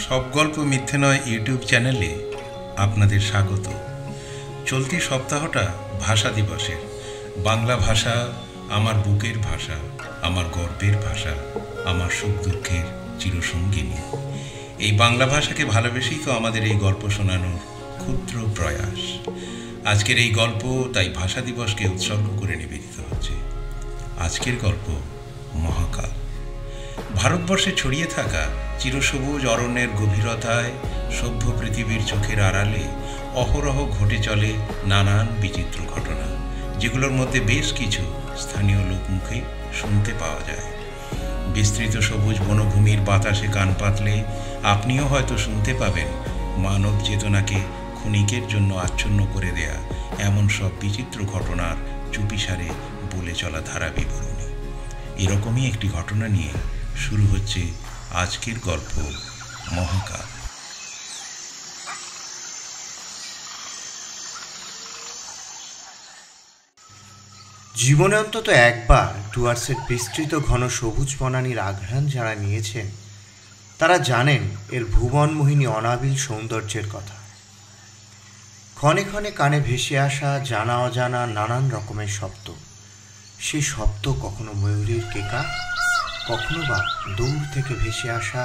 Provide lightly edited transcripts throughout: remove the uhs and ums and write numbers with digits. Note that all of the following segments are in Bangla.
সব গল্প মিথ্যে নয় ইউটিউব চ্যানেলে আপনাদের স্বাগত। চলতি সপ্তাহটা ভাষা দিবসের। বাংলা ভাষা আমার বুকের ভাষা, আমার গর্বের ভাষা, আমার সুখ দুঃখের চিরসঙ্গিনী। এই বাংলা ভাষাকে ভালোবেসেই তো আমাদের এই গল্প শোনানোর ক্ষুদ্র প্রয়াস। আজকের এই গল্প তাই ভাষা দিবসকে উৎসর্গ করে নিবেদিত হচ্ছে। আজকের গল্প মহাকাল। ভারতবর্ষে ছড়িয়ে থাকা চিরসবুজ অরণ্যের গভীরতায় সভ্য পৃথিবীর চোখের আড়ালে অহরহ ঘটে চলে নানান বিচিত্র ঘটনা, যেগুলোর মধ্যে বেশ কিছু স্থানীয় লোকমুখে শুনতে পাওয়া যায়। বিস্তৃত সবুজ বনভূমির বাতাসে কান পাতলে আপনিও হয়তো শুনতে পাবেন মানব চেতনাকে ক্ষণিকের জন্য আচ্ছন্ন করে দেয়া এমন সব বিচিত্র ঘটনার চুপিসারে বলে চলা ধারা বিবরণী। এরকমই একটি ঘটনা নিয়ে শুরু হচ্ছে আজকের গল্প মহাকাল। জীবনে অন্তত একবার ডুয়ার্সের বিস্তৃত ঘন সবুজ বনানীর আঘ্রাণ যারা নিয়েছেন তারা জানেন এর ভুবনমোহিনী অনাবিল সৌন্দর্যের কথা। ক্ষণে ক্ষণে কানে ভেসে আসা জানা অজানা নানান রকমের শব্দ। সেই শব্দ কখনো ময়ূরের কেকা, কখনো বা দূর থেকে ভেসে আসা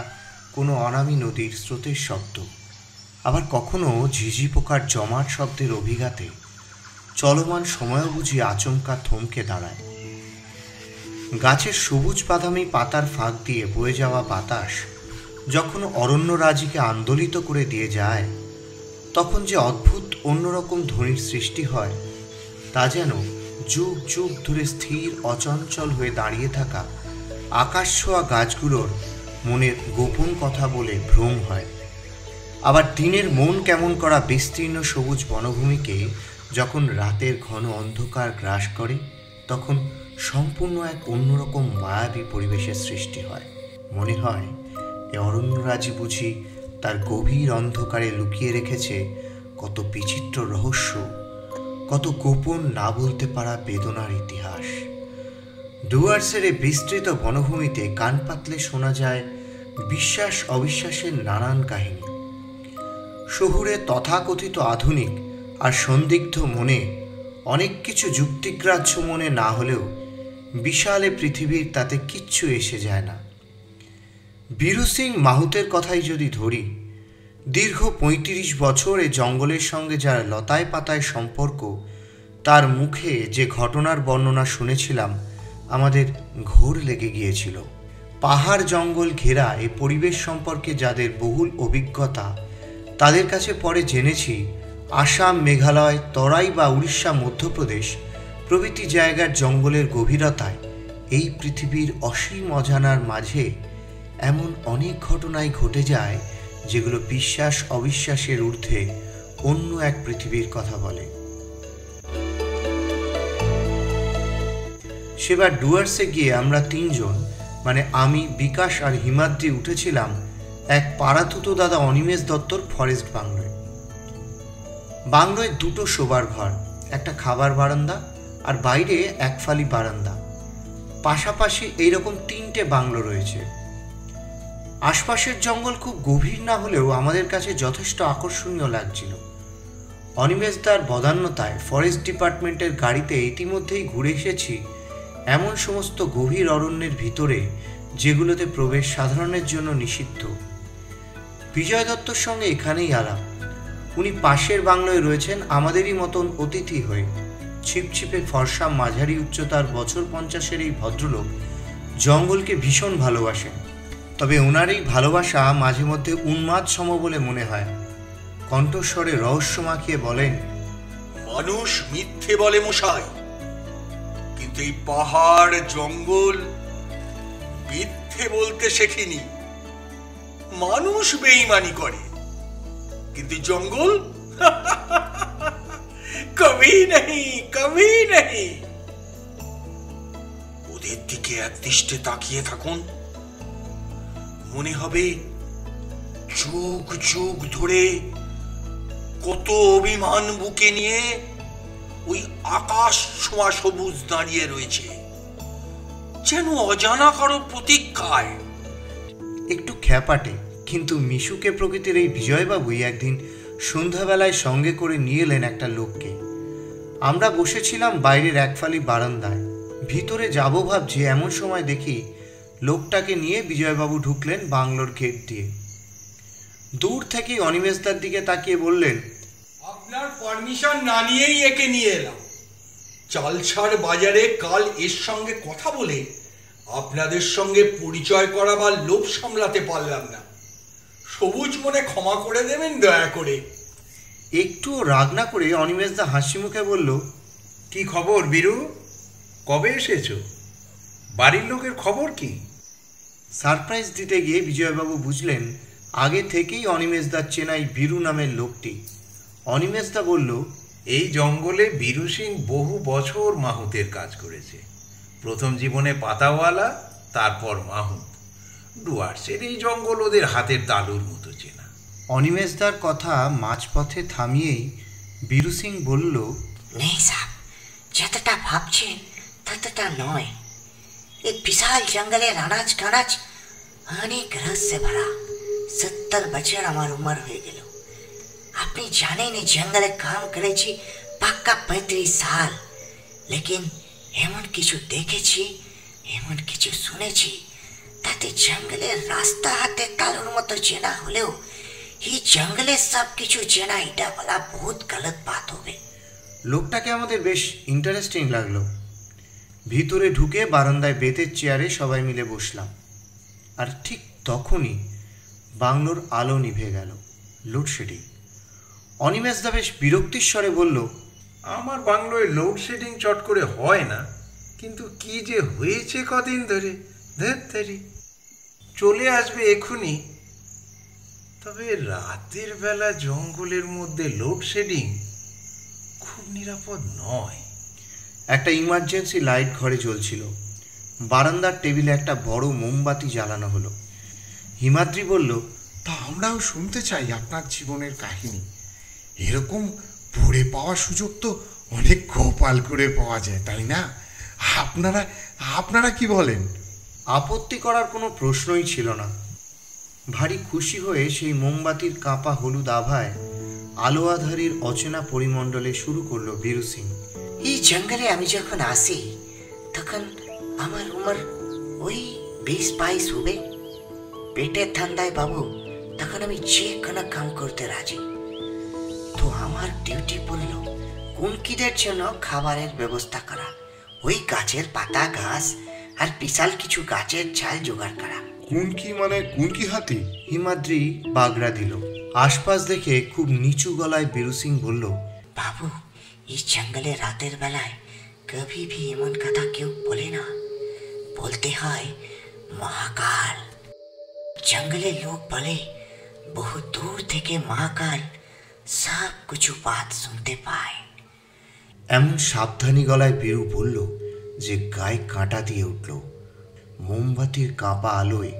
কোনো অনামী নদীর স্রোতের শব্দ, আবার কখনো ঝিঝি পোকার জমাট শব্দের অভিঘাতে চলমান সময় বুঝি আচমকা থমকে দাঁড়ায়। গাছের সবুজ বাদামি পাতার ফাঁক দিয়ে বয়ে যাওয়া বাতাস যখন অরণ্যরাজিকে আন্দোলিত করে দিয়ে যায়, তখন যে অদ্ভুত অন্যরকম ধ্বনির সৃষ্টি হয় তা যেন যুগ যুগ ধরে স্থির অচঞ্চল হয়ে দাঁড়িয়ে থাকা আকাশ ছোঁয়া গাছগুলোর মনের গোপন কথা বলে ভ্রম হয়। আবার দিনের মন কেমন করা বিস্তীর্ণ সবুজ বনভূমিকে যখন রাতের ঘন অন্ধকার গ্রাস করে, তখন সম্পূর্ণ এক অন্যরকম মায়াবী পরিবেশের সৃষ্টি হয়। মনে হয় এ অরণ্যরাজি বুঝি তার গভীর অন্ধকারে লুকিয়ে রেখেছে কত বিচিত্র রহস্য, কত গোপন না বলতে পারা বেদনার ইতিহাস। ডুয়ার্সের এই বিস্তৃত বনভূমিতে কান পাতলে শোনা যায় বিশ্বাস অবিশ্বাসের নানান কাহিনী। শহুরে তথাকথিত আধুনিক আর সন্দিগ্ধ মনে অনেক কিছু যুক্তিগ্রাহ্য মনে না হলেও বিশালে পৃথিবীর তাতে কিচ্ছু এসে যায় না। বীরু সিং মাহুতের কথাই যদি ধরি, দীর্ঘ ৩৫ বছর এ জঙ্গলের সঙ্গে যার লতায় পাতায় সম্পর্ক, তার মুখে যে ঘটনার বর্ণনা শুনেছিলাম আমাদের ঘোর লেগে গিয়েছিল। পাহাড় জঙ্গল ঘেরা এই পরিবেশ সম্পর্কে যাদের বহুল অভিজ্ঞতা, তাদের কাছে পরে জেনেছি আসাম, মেঘালয়, তরাই বা উড়িষ্যা, মধ্যপ্রদেশ প্রভৃতি জায়গার জঙ্গলের গভীরতায় এই পৃথিবীর অসীম অজানার মাঝে এমন অনেক ঘটনাই ঘটে যায় যেগুলো বিশ্বাস অবিশ্বাসের ঊর্ধ্বে অন্য এক পৃথিবীর কথা বলে। সেবার ডুয়ার্সে গিয়ে আমরা তিনজন, মানে আমি, বিকাশ আর হিমাদ্রি উঠেছিলাম এক পাড়াতুতো দাদা অনিমেষ দত্তর ফরেস্ট বাংলোয়। বাংলোয় দুটো শোবার ঘর, একটা খাবার বারান্দা আর বাইরে এক ফালি বারান্দা। পাশাপাশি এইরকম 3টে বাংলো রয়েছে। আশপাশের জঙ্গল খুব গভীর না হলেও আমাদের কাছে যথেষ্ট আকর্ষণীয় লাগছিল। অনিমেষদার বদান্যতায় ফরেস্ট ডিপার্টমেন্টের গাড়িতে ইতিমধ্যেই ঘুরে এসেছি এমন সমস্ত গভীর অরণ্যের ভিতরে যেগুলোতে প্রবেশ সাধারণের জন্য নিষিদ্ধ। বিজয় দত্তর সঙ্গে এখানেই আলাপ। উনি পাশের বাংলোয় রয়েছেন আমাদেরই মতন অতিথি হয়ে। ছিপছিপে ফর্সা মাঝারি উচ্চতার বছর 50-এর এই ভদ্রলোক জঙ্গলকে ভীষণ ভালোবাসেন। তবে ওনার এই ভালোবাসা মাঝে মধ্যে উন্মাদ সম বলে মনে হয়। কণ্ঠস্বরে রহস্য মাখিয়ে বলেন, মানুষ মিথ্যে বলে মশাই, কিন্তু এই পাহাড় জঙ্গল মিথ্যে বলতে শেখেনি। মানুষ বেঈমানি করে, কিন্তু জঙ্গল কবি নেই, কবি নেই। ওদের দিকে একদৃষ্টে তাকিয়ে থাকুন, মনে হবে যুগ যুগ ধরে কত অভিমান বুকে নিয়ে ওই আকাশ ছোঁয়া সবুজ দাঁড়িয়ে রয়েছে, যেন অজানা কারো প্রতীক্ষায়। একটু খ্যাপাটে কিন্তু মিশুকে প্রকৃতির এই বিজয়বাবুই একদিন সন্ধ্যাবেলায় সঙ্গে করে নিয়ে এলেন একটা লোককে। আমরা বসেছিলাম বাইরের একফালি বারান্দায়, ভিতরে যাব ভাবছি, এমন সময় দেখি লোকটাকে নিয়ে বিজয়বাবু ঢুকলেন বাংলোর গেট দিয়ে। দূর থেকেই অনিমেষদার দিকে তাকিয়ে বললেন, আপনার পারমিশন না নিয়েই একে নিয়ে এলাম। চালছাড় বাজারে কাল এর সঙ্গে কথা বলে আপনাদের সঙ্গে পরিচয় করাবার লোভ সামলাতে পারলাম না। সবুজ মনে ক্ষমা করে দেবেন দয়া করে। একটুও রাগ না করে অনিমেষদা হাসি মুখে বলল, কি খবর বীরু? কবে এসেছো? বাড়ির লোকের খবর কি? সারপ্রাইজ দিতে গিয়ে বিজয়বাবু বুঝলেন আগে থেকেই অনিমেষদার চেনাই বীরু নামের লোকটি। অনিমেষদা বলল, এই জঙ্গলে বীরু সিং বহু বছর মাহুতের কাজ করেছে। প্রথম জীবনে পাতাওয়ালা, তারপর মাহুত। ডুয়ার্সের এই জঙ্গল ওদের হাতের তালুর মতো চেনা। অনিমেষদার কথা মাঝপথে থামিয়েই বীরু সিং বলল, नहीं साहब, যতটা ভাবছেন ততটা নয়। एक विशाल जंगले अनाज कानाज अनेक रस से भरा। 70 বছর আমার উমর হয়ে গেল। আপনি জানেন এই জঙ্গলে কাম করেছি পাক্কা 35 সাল। লেকিন এমন কিছু দেখেছি, এমন কিছু শুনেছি, তাতে জঙ্গলের রাস্তা হাতে তালুর মতো চেনা হলেও এই জঙ্গলে সব কিছু চেনা এটা বলা বহুত গলত বাত হবে। লোকটাকে আমাদের বেশ ইন্টারেস্টিং লাগলো। ভিতরে ঢুকে বারান্দায় বেতের চেয়ারে সবাই মিলে বসলাম। আর ঠিক তখনই বাংলোর আলো নিভে গেল। লোডশেডিং। অনিমেষদা বেশ বিরক্তির স্বরে বলল, আমার বাংলোয় লোডশেডিং চট করে হয় না, কিন্তু কি যে হয়েছে কদিন ধরে, ধেত্তেরি। চলে আসবে এক্ষুনি। তবে রাতের বেলা জঙ্গলের মধ্যে লোডশেডিং খুব নিরাপদ নয়। একটা ইমার্জেন্সি লাইট ঘরে জ্বলছিল। বারান্দার টেবিলে একটা বড় মোমবাতি জ্বালানো হলো। হিমাদ্রি বলল, তা আমরাও শুনতে চাই আপনার জীবনের কাহিনী। এরকম পড়ে পাওয়ার সুযোগ তো অনেক গোপাল করে পাওয়া যায়, তাই না? আপনারা আপনারা কি বলেন? আপত্তি করার কোনো প্রশ্নই ছিল না। ভারী খুশি হয়ে সেই মোমবাতির কাঁপা হলুদ আভায় আলো আধারির অচেনা পরিমণ্ডলে শুরু করলো বীরু সিং। এই জঙ্গলে আমি যখন আসি তখন আমার উমর ওই 20-22 হবে। পেটের ঠান্ডায় বাবু তখন আমি যে কোনো কাম করতে রাজি। তো আমার ডিউটি পড়ল কুনকিদের জন্য খাবারের ব্যবস্থা করা, ওই গাছের পাতা ঘাস আর বিশাল কিছু গাছের ছাল জোগাড় করা। কুনকি মানে কুনকি হাতি? হিমাদ্রি বাগড়া দিল। আশপাশ দেখে খুব নিচু গলায় বীরু সিং বলল, বাবু इस जंगले रातेर बेलाय कभी भी एमन कथा क्यों बोले ना, बोलते हैं महाकाल। जंगले लोग बोले बहुत दूर থেকে महाकाल सब कुछ बात सुनते पाए। এমন সাবধানী গলায় বীরু বলল যে গায়ে কাঁটা দিয়ে উঠল। মোমবাতির কাঁপা আলোয়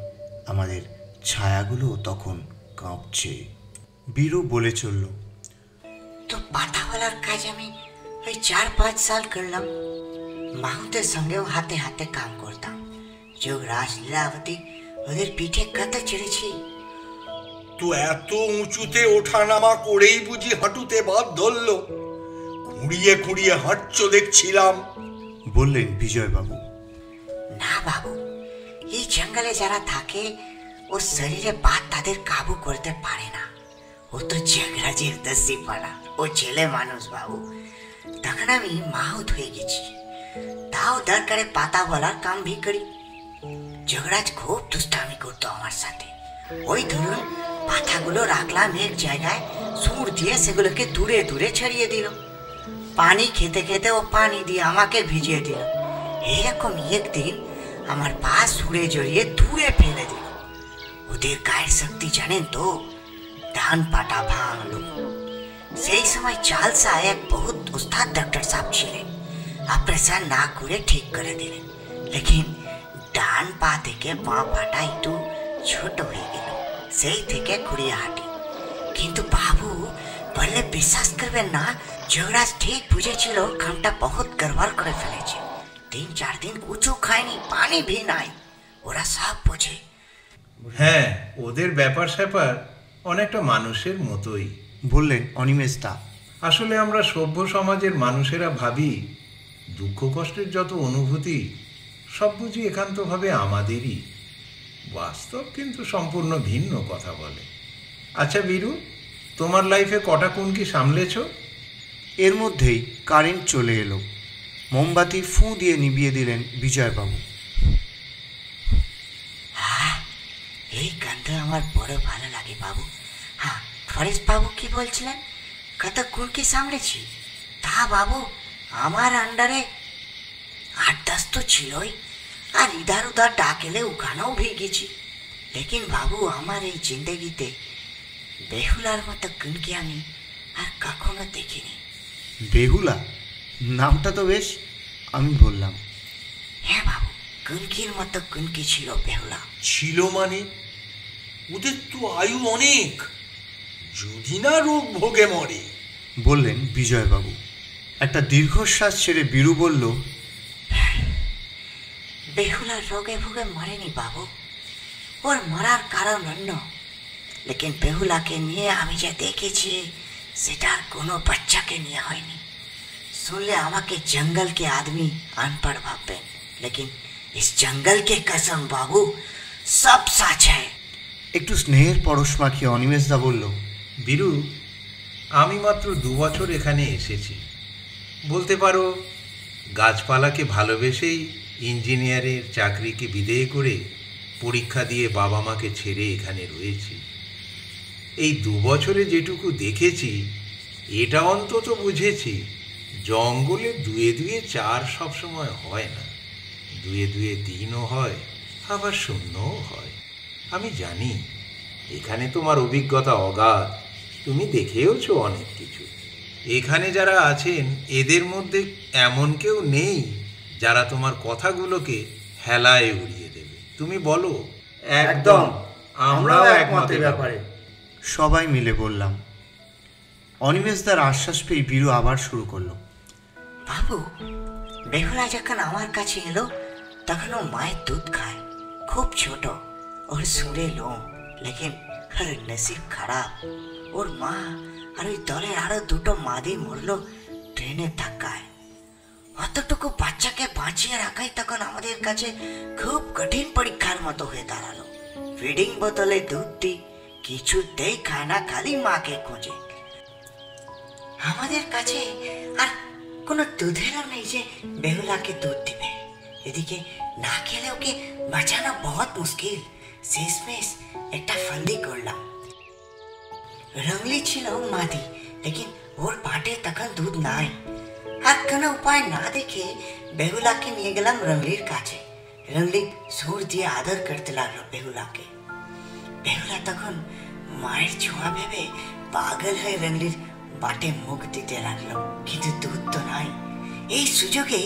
আমাদের ছায়াগুলো তখন কাঁপছে। বীরু বলে চলল, তো পাতাওয়ালার কাজ আমি ওই 4-5 সাল করলাম। মাহুতের সঙ্গেও হাতে হাতে কাম করতাম। যোগরাজ, লীলাবতী ওদের পিঠে কাঁথা ছেড়েছি। তো এত উঁচুতে ওঠানামা করেই বুঝি হাঁটুতে বাদ ধরল? খুঁড়িয়ে খুঁড়িয়ে হাঁটছো দেখছিলাম। বললেন বিজয়বাবু। না বাবু, এই জঙ্গলে যারা থাকে ও শরীরে বাত তাদের কাবু করতে পারে না। ও তো জগরাজের দস্যি পাড়া, ও ছেলে মানুষ বাবু। তখন আমি মাহুত হয়ে গেছি, তাও দরকারে পাতা বলার কাম ভি করি। জগরাজ খুব দুষ্টামি করতো আমার সাথে। ওই ধরুন পাতাগুলো রাখলাম এক জায়গায়, সুর দিয়ে সেগুলোকে দূরে দূরে ছড়িয়ে দিল। পানি খেতে খেতে ও পানি দিয়ে আমাকে ভিজিয়ে দিল। এরকম একদিন আমার পা সুরে জড়িয়ে দূরে ফেলে দিল। ওদের গায়ের শক্তি জানেন তো, ধান পাটা ভাঙলো। সেই সময় চালসা এক বহুত উস্তাদ ডক্টর সাহেব ছিলেন, অপারেশন না করে ঠিক করে দিলেন। লেকিন ডান পা থেকে বাঁ পাটা একটু ছোট হয়ে গেল। সেই থেকে খুঁড়িয়ে হাঁটি। কিন্তু বাবু বললে বিশ্বাস করবেন না, যোগরাজ ঠিক বুঝেছিল কামটা বহুত গড়বড় করে ফেলেছে। 3-4 দিন কিছু খায়নি, পানি ভি নাই। ওরা সব বোঝে। হ্যাঁ, ওদের ব্যাপার স্যাপার অনেকটা মানুষের মতোই। বললেন অনিমেষ দা। আসলে আমরা সভ্য সমাজের মানুষেরা ভাবি দুঃখ কষ্টের যত অনুভূতি সব বুঝি একান্তভাবে আমাদেরই। বাস্তব কিন্তু সম্পূর্ণ ভিন্ন কথা বলে। আচ্ছা বীরু, তোমার লাইফে কটা কোন কি সামলেছ? এর মধ্যেই কারেন্ট চলে এলো। মোমবাতি ফুঁ দিয়ে নিভিয়ে দিলেন বিজয়বাবু। হ্যাঁ, এই গানটা আমার বড় ভালো লাগে বাবু। হ্যাঁ, ফরেস্ট বাবু কি বলছিলেন? কত কুনকি সামলেছি? তা বাবু, আমার আন্ডারে 8-10 তো ছিলই, আর ইধার উধার ডাকেলে ওখানেও ভেগেছি। লেকিন বাবু, আমার এই জিন্দগিতে বেহুলার মতো কুনকি আমি আর কখনো দেখিনি। বেহুলা নামটা তো বেশ, আমি বললাম। হ্যাঁ বাবু, কুনকির মতো কুনকি ছিল বেহুলা। ছিল মানে? ওদের তো আয়ু অনেক, যদি না রোগ ভোগে মরে। বললেন বিজয়বাবু। একটা দীর্ঘশ্বাস ছেড়ে বীরু বলল, বেহুলা রোগে ভোগে মরেনি বাবু, ওর মরার কারণ অন্য। লেকিন বেহুলাকে নিয়ে আমি যা দেখেছি সেটা আর কোনো বাচ্চাকে নিয়ে হয়নি। सुनले আমাকে जंगल के आदमी अनपढ़ भाबेन, लेकिन इस जंगल के कसम बाबू सब सच है। একটু স্নেহের পরশ মাখিয়ে অনিমেষদা বলল, বীরু, আমি মাত্র 2 বছর এখানে এসেছি। বলতে পারো গাছপালাকে ভালোবেসেই ইঞ্জিনিয়ারের চাকরিকে বিদেয় করে পরীক্ষা দিয়ে বাবা মাকে ছেড়ে এখানে রয়েছি। এই 2 বছরে যেটুকু দেখেছি এটা অন্তত বুঝেছি, জঙ্গলে 2-2 4 সবসময় হয় না, 2-2 3ও হয়, আবার 0ও হয়। আমি জানি এখানে তোমার অভিজ্ঞতা অগাধ, তুমি দেখেওছো অনেক কিছু। এখানে যারা আছেন এদের মধ্যে এমন কেউ নেই যারা তোমার কথাগুলোকে হেলায় উড়িয়ে দেবে। তুমি বলো। একদম, আমরাও একমতের ব্যাপারে। সবাই মিলে বললাম। অনিমেষদার আশ্বাস পেয়ে বীরু আবার শুরু করলো, বাবু, বেহুলা যখন আমার কাছে এলো তখন ও মায়ের দুধ খায়, খুব ছোট, ওর সুরে লোম, লেকিন ওর নসিব খারাপ। ওর মা আর ওই দলের আরো 2টো মাদি মরলো ট্রেনের ধাক্কায়। অতটুকু বাচ্চাকে বাঁচিয়ে রাখাই তখন আমাদের কাছে খুব কঠিন পরীক্ষার মতো হয়ে দাঁড়ালো। ফিডিং বোতলে দুধ দিই, কিছুতেই খায় না, খালি মাকে খোঁজে। আমাদের কাছে আর কোনো দুধেরও নেই যে বেহুলাকে দুধ দিবে। এদিকে না খেলে ওকে বাঁচানো বহুত মুশকিল। শেষমেশ একটা ফান্দি করলাম। রংলি ছিল মাদি, লেকিন ওর পাটে তখন দুধ নাই। আর কোনো উপায় না দেখে বেহুলাকে নিয়ে গেলাম রংলির কাছে। রংলি সুর দিয়ে আদর করতে লাগলো বেহুলাকে। বেহুলা তখন মায়ের ছোঁয়া ভেবে পাগল হয়ে রংলির বাটে মুখ দিতে লাগলো, কিন্তু দুধ তো নাই। এই সুযোগে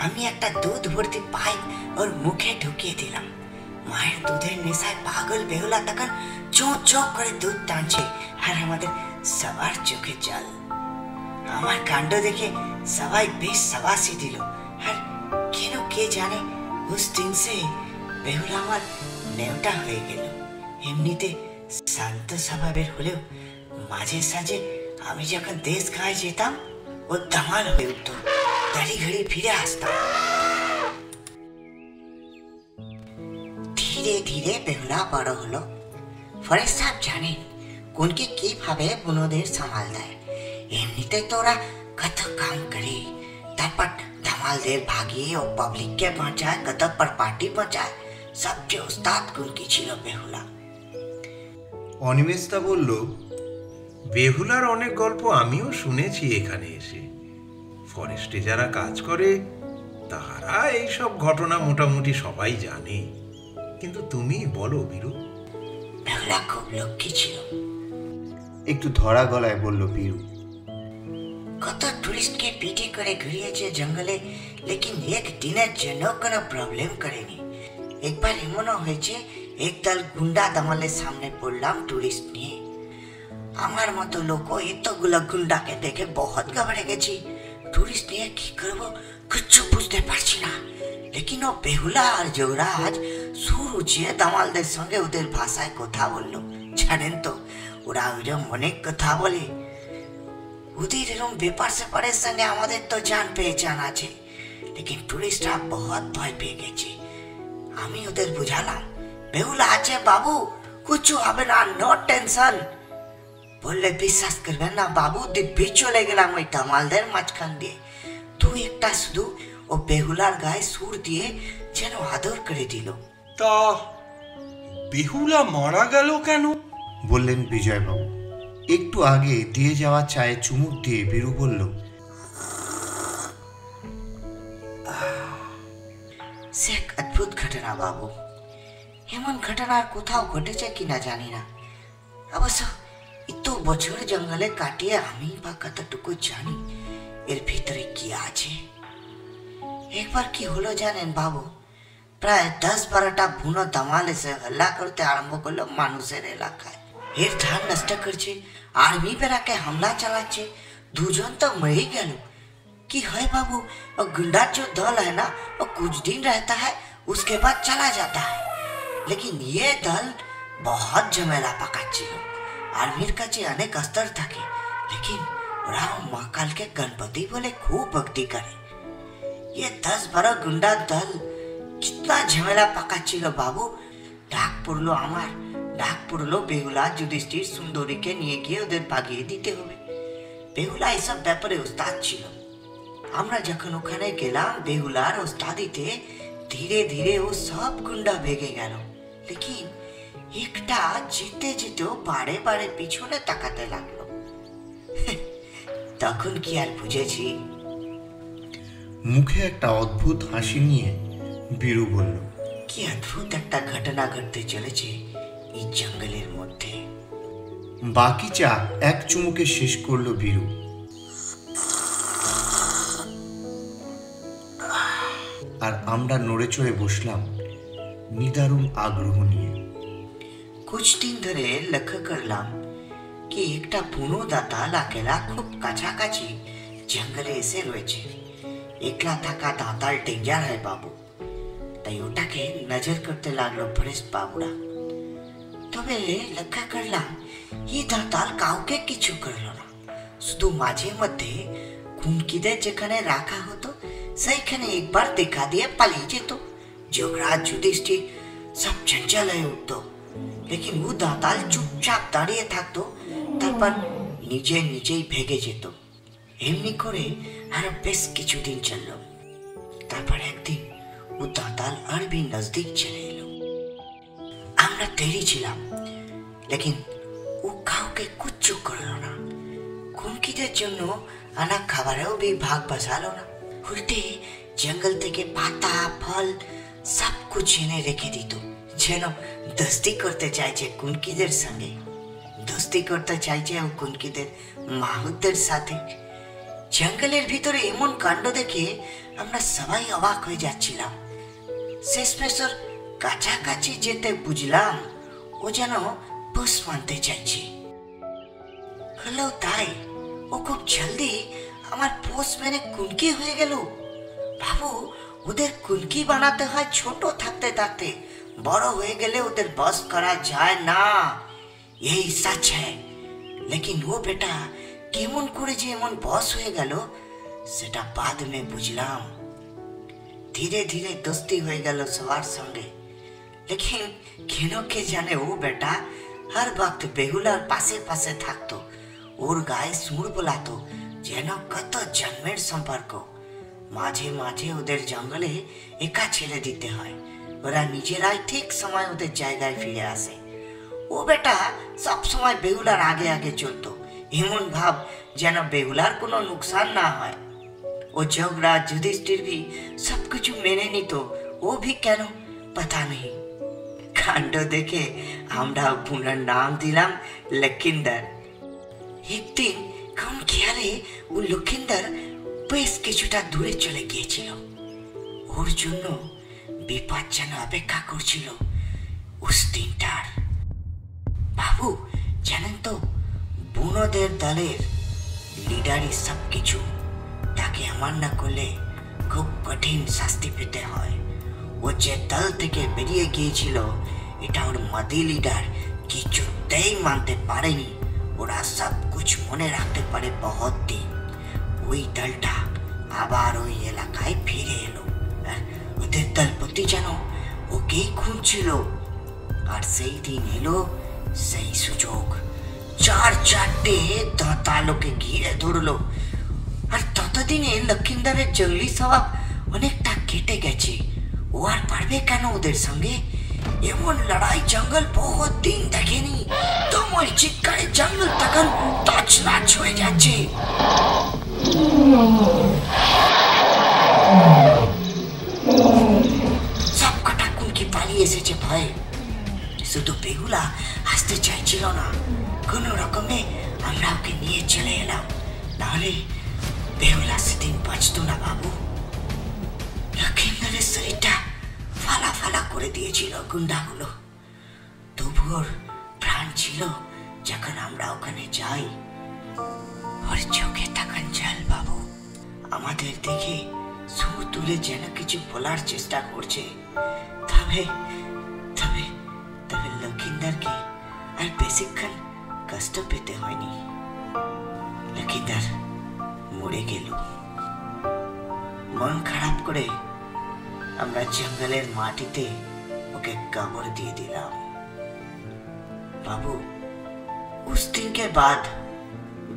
আমি একটা দুধ ভর্তি পাইপ ওর মুখে ঢুকিয়ে দিলাম। মায়ের দুধের নেশায় পাগল বেহুলা তখন চোখ চোখ করে দুধ টানছে, আর আমাদের সবার চোখে জল। আমার কাণ্ড দেখে সবাই বেশ সাবাসি দিল। আর কেন কে জানে, উস দিন সে বেহুলা আমার নেওটা হয়ে গেল। এমনিতে শান্ত স্বভাবের হলেও মাঝে সাঝে আমি যখন দেশ গায়ে যেতাম ও দামাল হয়ে উঠত, দাড়ি ঘড়ি ফিরে আসতাম। ধীরে ধীরে বেহুলা বড় হলো। ফরেস্ট সাহেব জানেন কোনকে কিভাবে বুনোদের সামাল দেয়। এমনিতে তো ওরা কত কাম করে, তারপর ধামালদের ভাগিয়ে ও পাবলিককে বাঁচায়, কত पर পার্টি বাঁচায়। সবচেয়ে উস্তাদ কোনকি ছিল বেহুলা। অনিমেষদা বলল, বেহুলার অনেক গল্প আমিও শুনেছি এখানে এসে। ফরেস্টে যারা কাজ করে তারা এইসব ঘটনা মোটামুটি সবাই জানে, কিন্তু তুমি বলো বীরু। বেহুলা খুব লক্ষ্মী ছিল। একটু ধরা গলায় বলল বীরু। কত টুরিস্টকে পিঠে করে ঘুরিয়েছে জঙ্গলে, লেকিন এক দিনের জন্য কোনো প্রবলেম করেনি। একবার এমনও হয়েছে একদল গুন্ডা দামালের সামনে পড়লাম টুরিস্ট নিয়ে। আমার মতো লোক এতগুলো গুন্ডাকে দেখে বহুত ঘাবড়ে গেছি। টুরিস্ট নিয়ে কি করবো কিচ্ছু বুঝতে পারছি না। लेकिन वो बेहुला और যোগরাজ সুর উঁচিয়ে দামালদের সঙ্গে ওদের ভাষায় কথা বললো। জানেন তো ওরা ওইরকম অনেক কথা বলে। ওদের এরকম ব্যাপার স্যাপারের সঙ্গে আমাদের তো জান পেহচান আছে, लेकिन টুরিস্টরা बहुत ভয় পেয়ে গেছে। আমি ওদের বুঝালাম বেহুলা আছে বাবু, কিছু হবে না, নো টেনশন। বললে বিশ্বাস করবেন না বাবু, দিব্যি চলে গেলাম ওই দামালদের মাঝখান দিয়ে। তুই একটা শুধু ও বেহুলার গায়ে সুর দিয়ে যেন আদর করে দিল। তা বেহুলা মারা গেল কেন? বললেন বিজয়বাবু। একটু আগে দিয়ে যাওয়া চায়ে চুমুক দিয়ে বীরু বলল, সে এক অদ্ভুত ঘটনা বাবু। এমন ঘটনা আর কোথাও ঘটেছে কিনা জানি না। অবশ্য এত বছর জঙ্গলে কাটিয়ে আমি বা কতটুকু জানি এর ভিতরে কি আছে। একবার কি হলো জানেন বাবু, প্রায় 10-12টা বুনো দামাল এসে হল্লা করতে আরম্ভ করলো মানুষের এলাকায়। এর ধান নষ্ট করছে, আর্মি বেড়াকে হামলা চালাচ্ছে। দুজন তো মরে গেল। कि है बाबू, और गुंडा जो दल है ना वो कुछ दिन रहता है, उसके बाद चला जाता है। लेकिन ये दल बहुत झमेला पकाচ্ছিল। आर्मीर কাছে অনেক অস্ত্র থাকে, लेकिन ওরা মহাকাল के गणपति बोले खूब भक्ति करे। ये 10-12 गुंडा दल कितना झमेला पकाচ্ছিল बाबू। ডাক পড়লো আমার, ডাক পড়লো বেহুলা যুধিষ্ঠির সুন্দরীকে নিয়ে গিয়ে ওদের ভাগিয়ে দিতে হবে। বেহুলা এসব ব্যাপারে ওস্তাদ ছিল। আমরা যখন ওখানে গেলাম বেহুলার ওস্তাদিতে ধীরে ধীরে ও সব গুন্ডা ভেগে গেল। लेकिन একটা যেতে যেতেও বারে বারে পিছনে তাকাতে লাগলো। তখন কি আর বুঝেছি। মুখে একটা অদ্ভুত হাসি নিয়ে বীরু বলল, কি অদ্ভুত একটা ঘটনা ঘটতে চলেছে এই জঙ্গলের মধ্যে। বাকি চা এক চুমুকে শেষ করলো বীরু। আর আমরা নড়ে চড়ে বসলাম নিদারুণ আগ্রহ নিয়ে। कुछ दिन ধরে লক্ষ্য করলাম কি একটা বুনো দাঁতাল একেলা খুব কাছাকাছি জঙ্গলে এসে রয়েছে। একলা থাকা দাঁতাল ডেঞ্জার হয় বাবু, তাই ওটাকে নজর করতে লাগলো ফরেস্ট বাবুরা। তবে লক্ষ্য করলাম এই দাঁতাল কাউকে কিছু করলো না, শুধু মাঝে মধ্যে কুনকিদের যেখানে রাখা হতো সেইখানে একবার দেখা দিয়ে পালিয়ে যেত। যোগরাজ যুধিষ্ঠির সব চঞ্চল হয়ে উঠত, लेकिन वो দাঁতাল চুপচাপ দাঁড়িয়ে থাকতো, তারপর নিজে নিজেই ভেগে যেত। এমনি করে আরো বেশ কিছুদিন চলল। তারপর একদিন ও দাঁতাল আর भी नजदीक চলে এলো। আমরা তৈরি ছিলাম, लेकिन ও কাউকে কিচ্ছু করলো না। কুনকিদের জন্য আনা খাবারেও भी ভাগ বসালো না। উল্টে জঙ্গল থেকে পাতা ফল সব কিছু এনে রেখে দিত, যেন দোস্তি করতে চাইছে কুনকিদের সঙ্গে, দোস্তি করতে চাইছে ও কুনকিদের মাহুতদের সাথে। জঙ্গলের ভিতরে এমন কাণ্ড দেখে আমরা সবাই অবাক হয়ে যাচ্ছিলাম। শেষমেশ ওর কাছাকাছি যেতে বুঝলাম ও যেন পোষ মানতে চাইছে। হলো তাই ও খুব জলদি আমার পোষ মেনে কুনকি হয়ে গেল। বাবু, ওদের কুনকি বানাতে হয় ছোট থাকতে থাকতে, বড় হয়ে গেলে ওদের বস করা যায় না, এই সচ है। लेकिन वो बेटा কেমন করে যে এমন বস হয়ে গেল সেটা বাদ মে বুঝলাম। ধীরে ধীরে দোস্তি হয়ে গেল সবার সঙ্গে। लेकिन কেন কে জানে ও বেটা हर वक्त বেহুলার পাশে পাশে থাকতো, ওর গায়ে সুর বোলাতো, যেন কত জন্মের সম্পর্ক। মাঝে মাঝে ওদের জঙ্গলে একা ছেড়ে দিতে হয়, ওরা নিজেরাই ঠিক সময় ওদের জায়গায় ফিরে আসে। ও বেটা সব সময় বেহুলার আগে আগে চলতো, এমন ভাব যেন বেহুলার কোনো নুকসান না হয়। ও যোগরাজ যুধিষ্ঠির भी सब कुछ মেনে নিত, ও भी কেন पता नहीं। কাণ্ড দেখে আমরা পুনর নাম দিলাম লক্ষিন্দর। একদিন কোন খেয়ালে ও লক্ষিন্দর বেশ কিছুটা দূরে চলে গিয়েছিল। ওর জন্য বিপদ যেন অপেক্ষা করছিল উস দিনটার। বাবু জানেন তো, বুনোদের দলের লিডারই সব কিছু, তাকে আমার না করলে খুব কঠিন শাস্তি পেতে হয়। ও যে দল থেকে বেরিয়ে গিয়েছিল এটা ওর মাদি লিডার কিছুতেই মানতে পারেনি। ওরা সব কুছ মনে রাখতে পারে বহুত দিন। ওই দলটা আবার ওই এলাকায় ফিরে এলো। ওদের দলপতি যেন ওকেই খুঁজছিল। আর সেই দিন এলো সেই সুযোগ। চারটে দাঁতালোকে ঘিরে ধরলো। আর ততদিনে লক্ষিন্দরের জঙ্গলি স্বভাব অনেকটা কেটে গেছে। ও আর পারবে কেন ওদের সঙ্গে? এমন লড়াই জঙ্গল বহুত দিন দেখেনি। তোমার চিৎকারে জঙ্গল তখন তছনছ হয়ে যাচ্ছে। সব কটা কুনকি পালিয়ে এসেছে ভয়ে। শুধু বেহুলা আসতে চাইছিল না। কোনো রকমে আমরা ওকে নিয়ে চলে এলাম, নাহলে বেহুলা সেদিন বাঁচত না বাবু। লক্ষিন্দরের শরীরটা ফালা ফালা করে দিয়েছিল গুন্ডাগুলো। তবুও প্রাণ ছিল যখন আমরা ওখানে যাই। ওর চোখে তখন জল বাবু। আমাদের দেখে সুর তুলে যেন কিছু বলার চেষ্টা করছে। তবে তবে তবে লক্ষিন্দরকে আর বেশিক্ষণ কষ্ট পেতে হয়নি। লক্ষিন্দর মরে গেল। মন খারাপ করে আমরা জঙ্গলের মাটিতে ওকে কবর দিয়ে দিলাম। বাবু, उस दिन के बाद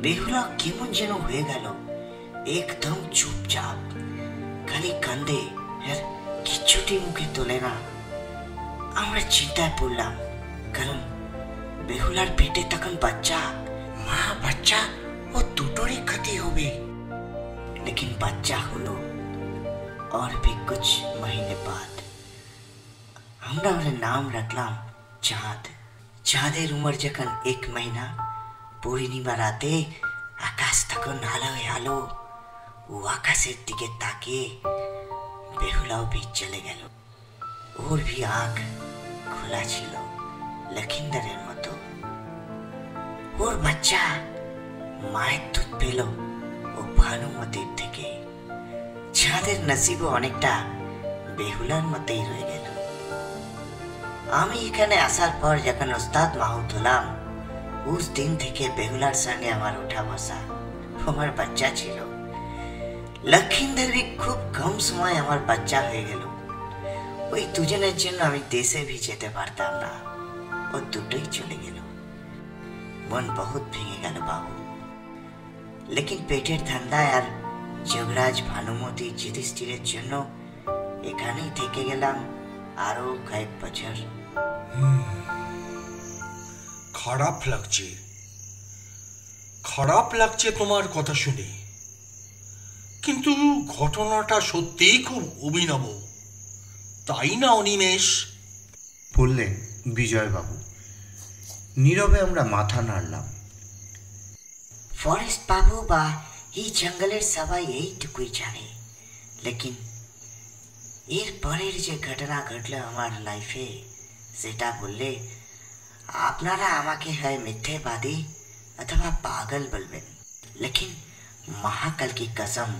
বেহুলা কেমন যেন হয়ে গেল, একদম চুপচাপ, খালি কান্দে আর কিচ্ছুটি মুখে তোলে না। আমরা চিন্তায় পড়লাম, কারণ বেহুলার পেটে তখন বাচ্চা, মা বাচ্চা ও দুটোরই ক্ষতি হবে। लेकिन बच्चा হলো। और भी कुछ महीने बाद আমরা ওর নাম রাখলাম চাঁদ। চাঁদের উমর যখন 1 মহিনা, পূর্ণিমা রাতে আকাশ তখন আলোয় আলো। ও আকাশের দিকে তাকিয়ে বেহুলাও भी চলে গেল। ওর भी आँख খোলা ছিল লক্ষিন্দরের মতো। ওর বাচ্চা মায়ের দুধ পেল ও ভানুমতির থেকে। চাঁদের নসিবও অনেকটা বেহুলার মতোই রয়ে গেল। আমি এখানে আসার পর যখন ওস্তাদ মাহুত হলাম, उस दिन থেকে বেহুলার সঙ্গে আমার ওঠা বসা। আমার বাচ্চা ছিল। লক্ষিন্দর भी খুব কম সময় আমার বাচ্চা হয়ে গেল। ওই দুজনের জন্য আমি দেশে भी যেতে পারতাম না। ও দুটোই চলে গেল। মন বহুত ভেঙে গেল বাবু। लेकिन পেটের ধান্দায় আর যোগরাজ, ভানুমতি, যুধিষ্ঠিরের জন্য এখানেই থেকে গেলাম আরো কয়েক বছর। খারাপ লাগছে তোমার কথা শুনে, কিন্তু ঘটনাটা সত্যিই খুব অভিনব, তাই না অনিমেষ? বললেন বিজয়বাবু। নীরবে আমরা মাথা নাড়লাম। ফরেস্ট বাবু বা এই জঙ্গলের সবাই এইটুকুই জানে। লেকিন এর পরের যে ঘটনা ঘটলো আমার লাইফে, সেটা বললে আপনারা আমাকে হয় মিথ্যেবাদী अथवा पागल বলবেন। लेकिन महाकाल की कसम,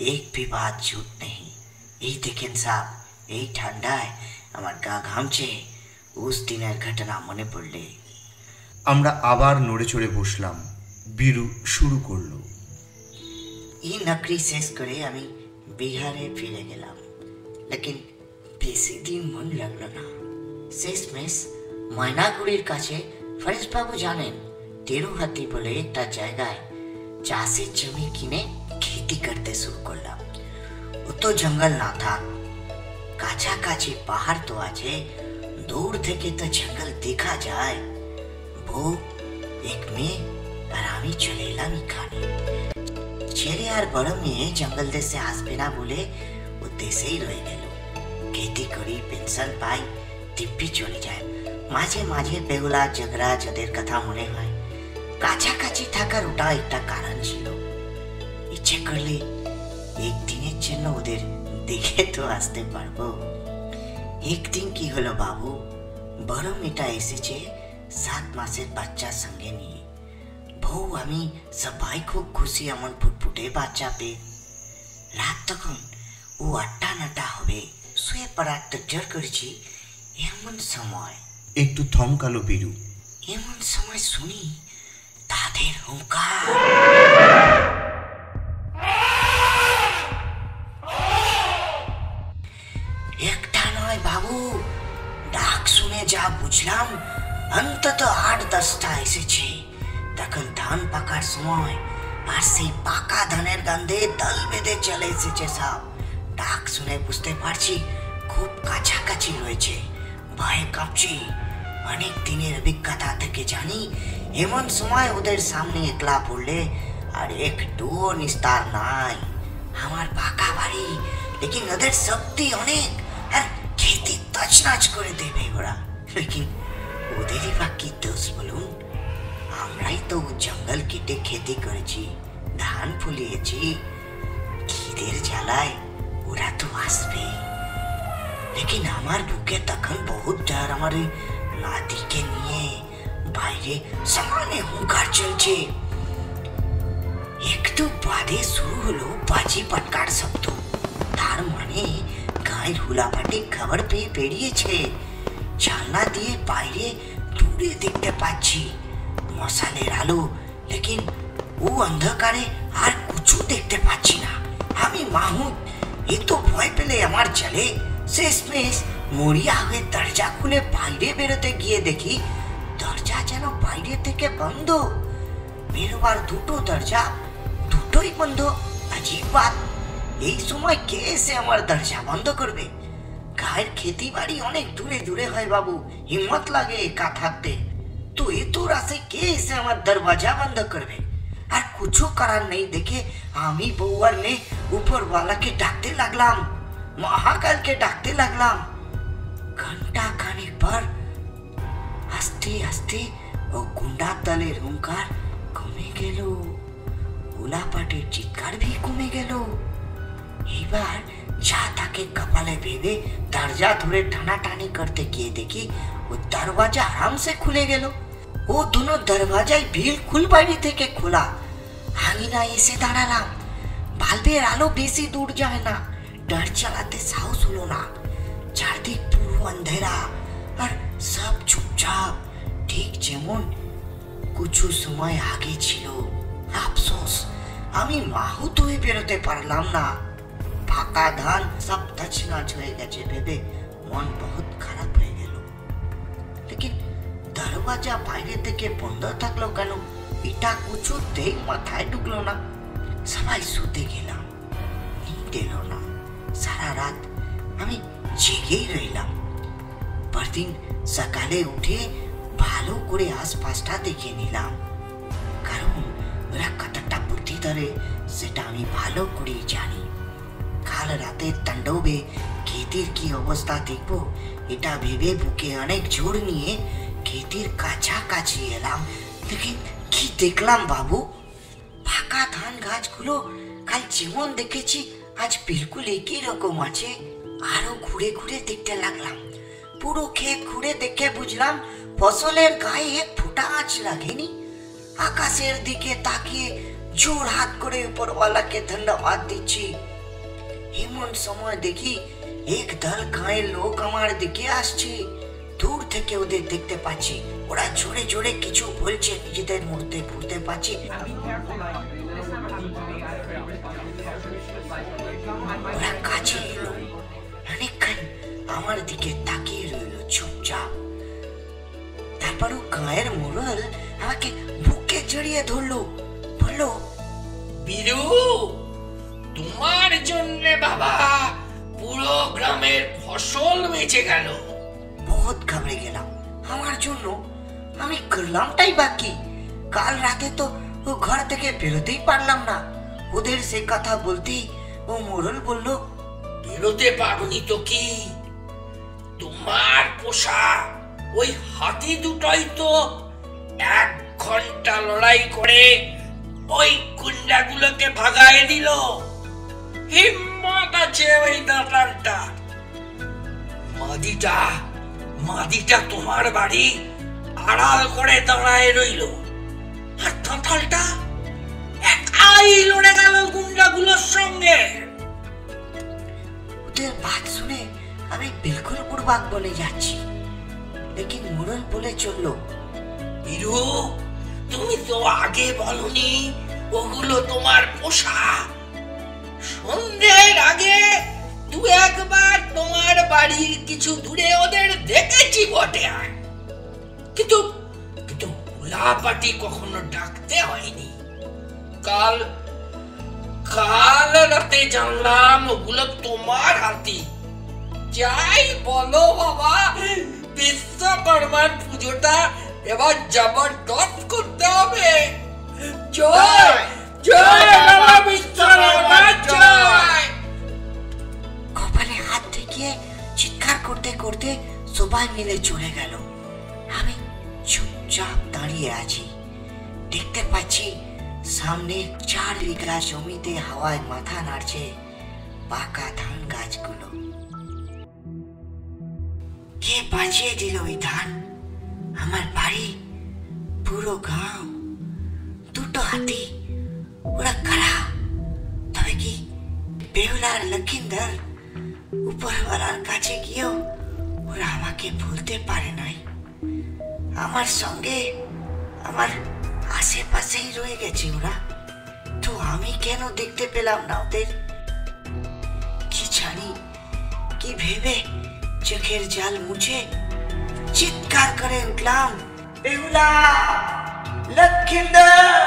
एक भी बात झूठ नहीं। এই দেখেন সাহেব, এই ঠান্ডায় আমার গা ঘামছে उस দিনের ঘটনা মনে পড়লে। আমরা আবার নড়ে চড়ে বসলাম। বীরু শুরু করলো। এই নকরি শেষ করে আমি বিহারে ফিরে গেলাম। लेकिन বেশি দিন মন লাগলো না। শেষমেশ ময়নাগুড়ির কাছে ফরেস্ট বাবু জানেন তেরুহাতি বলে একটা জায়গায় চাষের জমি কিনে खेती করতে শুরু করলাম। ও তো জঙ্গল না থাক, কাছাকাছি পাহাড় তো আছে, দূর থেকে তো জঙ্গল দেখা যায়। বউ, এক মেয়ে আর আমি চলে এলাম এখানে। ছেলে আর বড় মেয়ে জঙ্গল দেশে আসবে না বলে ও দেশেই রয়ে গেল। खेती করি, পেনশন পাই, দিব্যি চলে যায়। মাঝে মাঝে বেহুলা, যোগরাজ ওদের কথা মনে হয়। কাছাকাছি থাকার ওটা একটা কারণ ছিল। ইচ্ছে করলে একদিনের জন্য ওদের দেখে তো আসতে পারবো। একদিন কি হলো বাবু, বড় মেয়েটা এসেছে 7 মাসের বাচ্চার সঙ্গে নিয়ে। বউ, আমি সবাই খুব খুশি এমন ফুটফুটে বাচ্চা পেয়ে। রাত তখন ও 8টা 9টা হবে। শুয়ে পড়ার তজ্জর করেছি, এমন সময় একটু থমকালো বীরু। এমন সময় শুনি তাদের হুঙ্কার। একটা নয় বাবু, ডাক শুনে যা বুঝলাম অন্তত 8-10টা এসেছে। তখন ধান পাকার সময়, আর সেই পাকা ধানের গন্ধে দল বেঁধে চলে এসেছে সব। ডাক শুনে বুঝতে পারছি খুব কাছাকাছি রয়েছে। ভয়ে কাঁপছি। অনেক দিনের অভিজ্ঞতা থেকে জানি এমন সময় ওদের সামনে একলা পড়লে আর একটুও নিস্তার নাই। আমার পাকা বাড়ি, লেকিন ওদের শক্তি অনেক, আর খেতে তছনছ করে দেবে ওরা। লেকিন ওদেরই বা কি দোষ বলুন? আমরাই তো জঙ্গল কেটে খেতে করেছি, ধান ফুলিয়েছি। খিদের জ্বালায় ওরা তো আসবে। লেকিন আমার বুকে তখন বহুত ডর। আমার ওই নাতিকে নিয়ে বাইরে সামনে হুঙ্কার চলছে। একটু বাদে শুরু হলো বাজি পটকার শব্দ। তার মানে গায়ের হুলাপাটি খবর পেয়ে বেরিয়েছে। জানলা দিয়ে বাইরে দূরে দেখতে পাচ্ছি মশালের আলো, লেকিন ও অন্ধকারে আর কিছু দেখতে পাচ্ছি না। আমি মাহুত, এ তো ভয় পেলে আমার চলে। শেষমেশ মরিয়া হয়ে দরজা খুলে বাইরে বেরোতে গিয়ে দেখি দরজা যেন বাইরে থেকে বন্ধ। বেরোবার দুটো দরজা, দুটোই বন্ধ। আজীব বাত, এই সময় কে এসে আমার দরজা বন্ধ করবে? গায়ের খেতি বাড়ি অনেক দূরে দূরে হয় বাবু, হিম্মত লাগে একা থাকতে। তো এত রাতে কে এসে আমার দরওয়াজা বন্ধ করবে? আর কিছু করার নেই দেখে আমি বউয়ার নে উপরওয়ালাকে ডাকতে লাগলাম, মহাকালকে ডাকতে লাগলাম। ঘন্টা খানিক পর আস্তে আস্তে ও গুন্ডার দলের হুঙ্কার কমে গেল, গোলাপাটের চিৎকার ভি কমে গেল। এবার যা তাকে কপালে ভেবে দরজা ধরে টানাটানি করতে গিয়ে দেখি ও দরওয়াজা আরাম से খুলে গেল। ও दोनों দরওয়াজাই বিলকুল বাইরে থেকে খোলা। আঙিনা এসে দাঁড়ালাম। বাল্বের আলো বেশি দূর যায় না, ডর চালাতে সাহস হলো না। চারদিক পুরো অন্ধেরা, আর সব চুপচাপ, ঠিক যেমন কিছু সময় আগে ছিল। আফসোস, আমি মাহুত হয়ে বেরোতে পারলাম না। ফাঁকা ধান সব তছনছ হয়ে গেছে ভেবে মন বহুত খারাপ হয়ে গেল। লেকিন দরওয়াজা বাইরে থেকে বন্ধ থাকলো কেন, এটা কিছুতেই মাথায় ঢুকলো না। সবাই শুতে গেলাম, নিদ এলো না। সারা রাত আমি জেগেই রইলাম। পরদিন সকালে উঠে ভালো করে আশপাশটা দেখে নিলাম, কারণ ওরা কতটা বুদ্ধি ধরে সেটা আমি ভালো করেই জানি। কাল রাতের তাণ্ডবে ক্ষেতের কি অবস্থা দেখবো এটা ভেবে বুকে অনেক জোর নিয়ে ক্ষেতের কাছাকাছি এলাম। দেখি কি দেখলাম বাবু, ফাঁকা ধান গাছগুলো কাল যেমন দেখেছি আজ বিলকুল একই রকম আছে। আরো ঘুরে ঘুরে দেখতে লাগলাম। পুরো ক্ষেত ঘুরে দেখে বুঝলাম ফসলের গায়ে এক ফোঁটা আঁচ লাগেনি। আকাশের দিকে তাকিয়ে জোর হাত করে উপরওয়ালাকে ধন্যবাদ দিচ্ছি। এমন সময় দেখি এক দল গায়ের লোক আমার দিকে আসছে। দূর থেকে ওদের দেখতে পাচ্ছি, ওরা জোরে জোরে কিছু বলছে, নিজেদের মধ্যে বুঝতে পারছি। ওরা কাছে এলো, অনেকক্ষণ আমার দিকে তাকিয়ে রইল চুপচাপ। তারপর ও গায়ের মোড়ল আমাকে বুকে জড়িয়ে ধরলো, বললো, বীরু, তোমার জন্য বাবা পুরো গ্রামের ফসল বেঁচে গেল। বহুত ঘাবড়ে গেলাম। আমার জন্য? আমি করলামটাই বাকি। কাল রাতে তো ও ঘর থেকে বেরোতেই পারলাম না। ওদের সে কথা বলতেই ও মোড়ল বলল, বেরোতে পারোনি তো কি, তোমার পোষা ওই হাতি দুটোই তো 1 ঘন্টা লড়াই করে ওই গুন্ডাগুলোকে ভাগায় দিল। হিম্মত আছে ওই দাঁড়ালটা। মাদিটা তোমার বাড়ি আড়াল করে দাঁড়ায় রইল, আর দাঁড়ালটা একাই লড়ে গেল গুন্ডাগুলোর সঙ্গে। ওদের বাত শুনে আমি बिल्कुल उड़बाक বলে যাচ্ছি, लेकिन মুরল বলে চললো, বীরু, তুমি তো আগে বলনি ওগুলো তোমার পোষা। সন্ধ্যের আগে দু একবার তোমার বাড়ির কিছু দূরে ওদের দেখেছি বটে, কিন্তু কিন্তু গোলাপাটি কখনো ডাকতে হয়নি। কাল কাল রাতে জানলাম ওগুলো তোমার হাতি। যাই বলো বাবা, বিশ্বকর্মার পুজোটা এবার জবরদস্ত করতে হবে। জয় জয় বাবা বিশ্বকর্মা জয়। কপালে হাত ঠেকিয়ে চিৎকার করতে করতে সবাই মিলে চলে গেল। আমি চুপচাপ দাঁড়িয়ে আছি, দেখতে পাচ্ছি সামনে 4 বিঘা জমিতে হাওয়ায় মাথা নাড়ছে পাকা ধান গাছগুলো। কে বাঁচিয়ে দিল ওই ধান? আমার বাড়ি, পুরো গাঁও, দুটো হাতি, ওরা কারা? তবে কি বেহুলার লক্ষিন্দর? উপরওয়ালার কাছে গিয়েও ওরা আমাকে ভুলতে পারে নাই। আমার সঙ্গে আমার আশেপাশেই রয়ে গেছে ওরা, তো আমি কেন দেখতে পেলাম না ওদের? কি জানি কি ভেবে চোখের জাল মুছে চিৎকার করে উঠলাম, বেহুলা, লক্ষিন্দর,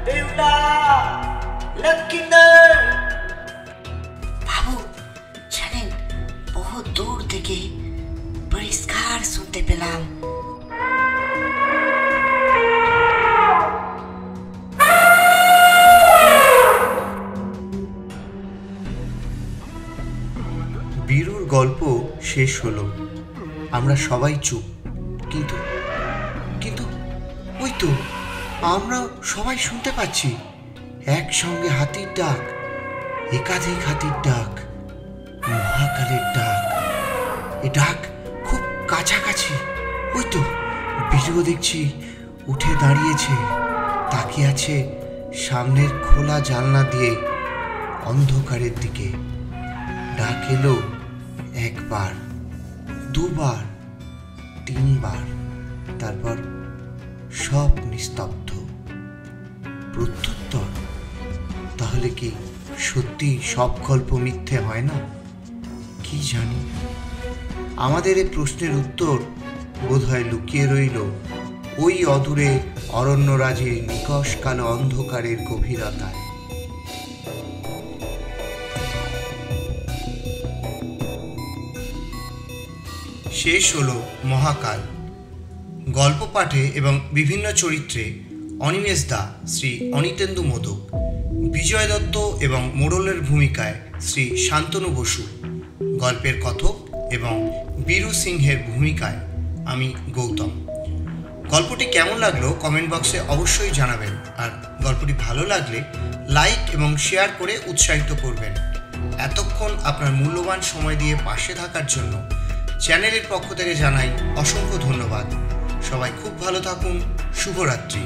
বেহুলা, লক্ষিন্দর। বাবু জানেন, বহু দূর থেকে পরিষ্কার শুনতে পেলাম, বীরুর গল্প শেষ হলো। আমরা সবাই চুপ, কিন্তু কিন্তু ওই তো আমরা সবাই শুনতে পাচ্ছি একসঙ্গে হাতির ডাক, একাধিক হাতির ডাক, মহাকালের ডাক। এ ডাক খুব কাছাকাছি। ওই তো বীরু দেখছি উঠে দাঁড়িয়েছে, তাকিয়ে আছে সামনের খোলা জানলা দিয়ে অন্ধকারের দিকে। ডাক এলো একবার, দুবার, তিনবার, তারপর সব নিস্তব্ধ। প্রত্যুত্তর, তাহলে কি সত্যি সব গল্প মিথ্যে হয় না? কি জানি। আমাদের এই প্রশ্নের উত্তর বোধহয় লুকিয়ে রইল ওই অদূরে অরণ্যরাজের নিকষ কালো অন্ধকারের গভীরতায়। শেষ হলো মহাকাল। গল্প পাঠে এবং বিভিন্ন চরিত্রে অনিমেষ দা, শ্রী অনিতেন্দু মোদক, বিজয় দত্ত এবং মোড়লের ভূমিকায় শ্রী শান্তনু বসু, গল্পের কথক এবং বীরু সিংহের ভূমিকায় আমি গৌতম। গল্পটি কেমন লাগলো কমেন্ট বক্সে অবশ্যই জানাবেন, আর গল্পটি ভালো লাগলে লাইক এবং শেয়ার করে উৎসাহিত করবেন। এতক্ষণ আপনার মূল্যবান সময় দিয়ে পাশে থাকার জন্য চ্যানেলের পক্ষ থেকে জানাই অসংখ্য ধন্যবাদ। সবাই খুব ভালো থাকুন। শুভরাত্রি।